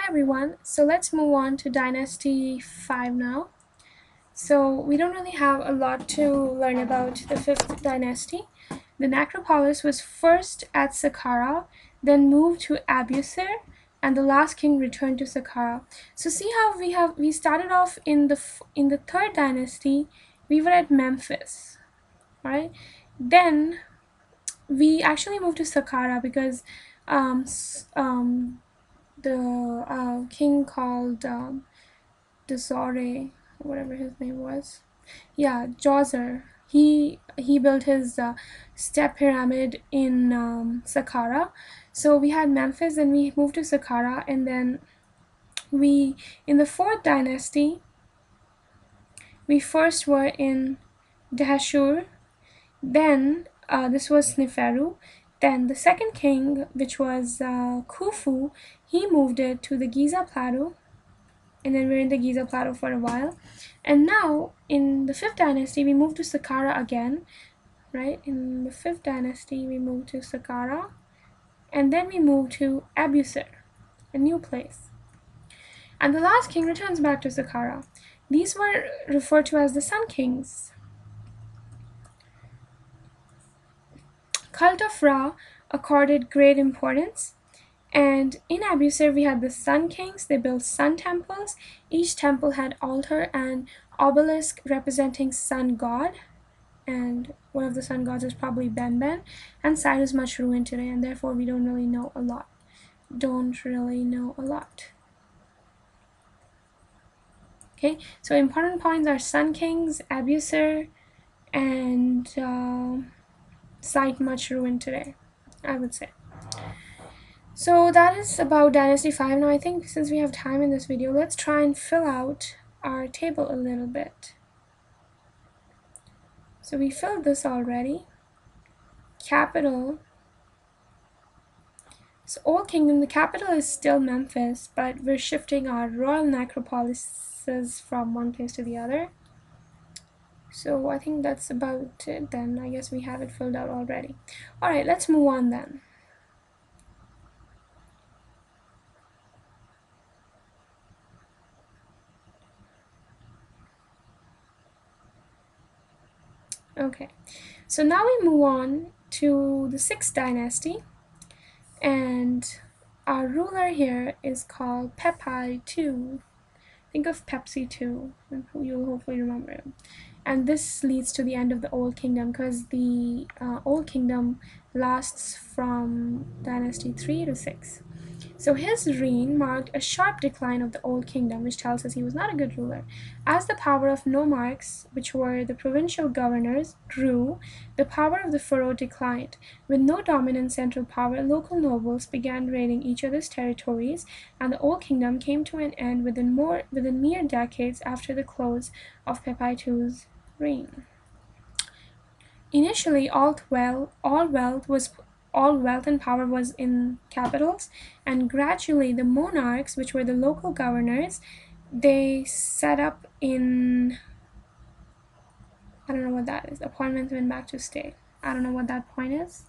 everyone, so let's move on to Dynasty 5 now. So we don't really have a lot to learn about the 5th dynasty. The necropolis was first at Saqqara, then moved to Abusir, and the last king returned to Saqqara. So see how we started off in the 3rd dynasty, we were at Memphis, right? Then we actually moved to Saqqara because um, the king called Desore, whatever his name was. Yeah, Djoser. He built his step pyramid in Saqqara. So we had Memphis, and we moved to Saqqara, and then we in the 4th dynasty we first were in Dahashur. Then this was Sneferu. Then the second king, which was Khufu, he moved it to the Giza Plateau, and then we're in the Giza Plateau for a while. And now in the 5th dynasty, we moved to Saqqara again, right? In the 5th dynasty, we moved to Saqqara, and then we moved to Abusir, a new place. And the last king returns back to Saqqara. These were referred to as the Sun Kings. Cult of Ra accorded great importance. And in Abusir, we had the Sun Kings. They built sun temples. Each temple had altar and obelisk representing sun god. And one of the sun gods is probably Benben. And site is much ruined today, and therefore we don't really know a lot. Okay, so important points are Sun Kings, Abusir, and site much ruined today, I would say. So that is about Dynasty 5. Now I think since we have time in this video, let's try and fill out our table a little bit. So we filled this already. Capital. So Old Kingdom, the capital is still Memphis, but we're shifting our royal necropolises from one place to the other. So I think that's about it then. I guess we have it filled out already. Alright, let's move on then. Okay, so now we move on to the 6th dynasty, and our ruler here is called Pepi II. Think of Pepsi 2, and you'll hopefully remember him. And this leads to the end of the Old Kingdom, because the Old Kingdom lasts from Dynasty 3 to 6. So his reign marked a sharp decline of the Old Kingdom, which tells us he was not a good ruler. As the power of nomarchs, which were the provincial governors, grew, the power of the pharaoh declined. With no dominant central power, local nobles began raiding each other's territories, and the Old Kingdom came to an end within mere decades after the close of Pepi II's reign. Initially, all wealth and power was in capitals, and gradually the monarchs, which were the local governors, they set up in, I don't know what that is, appointments went back to stay. I don't know what that point is.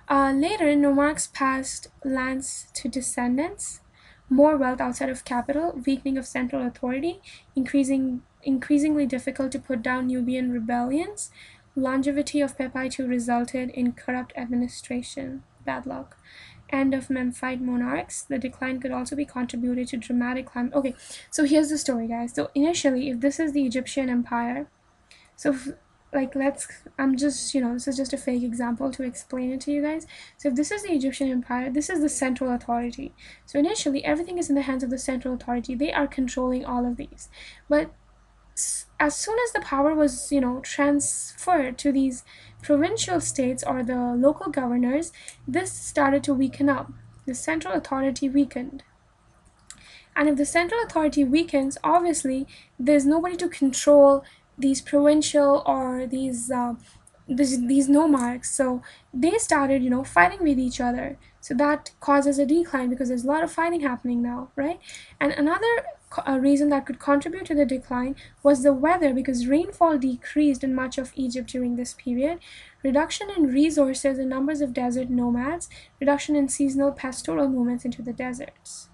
Later, nomarchs passed lands to descendants, more wealth outside of capital, weakening of central authority, increasingly difficult to put down Nubian rebellions. Longevity of Pepi II resulted in corrupt administration. Bad luck. End of Memphite monarchs. The decline could also be contributed to dramatic climate. Okay, so here's the story, guys. So initially, if this is the Egyptian Empire, so I'm just, this is just a fake example to explain it to you guys. So if this is the Egyptian Empire, this is the central authority. So initially, everything is in the hands of the central authority. They are controlling all of these. But as soon as the power was, transferred to these provincial states or the local governors, this started to weaken up. The central authority weakened. And if the central authority weakens, obviously, there's nobody to control these provincial or these nomarchs. So they started, fighting with each other. So that causes a decline because there's a lot of fighting happening now, right? And another reason that could contribute to the decline was the weather, because rainfall decreased in much of Egypt during this period. Reduction in resources and numbers of desert nomads, reduction in seasonal pastoral movements into the deserts.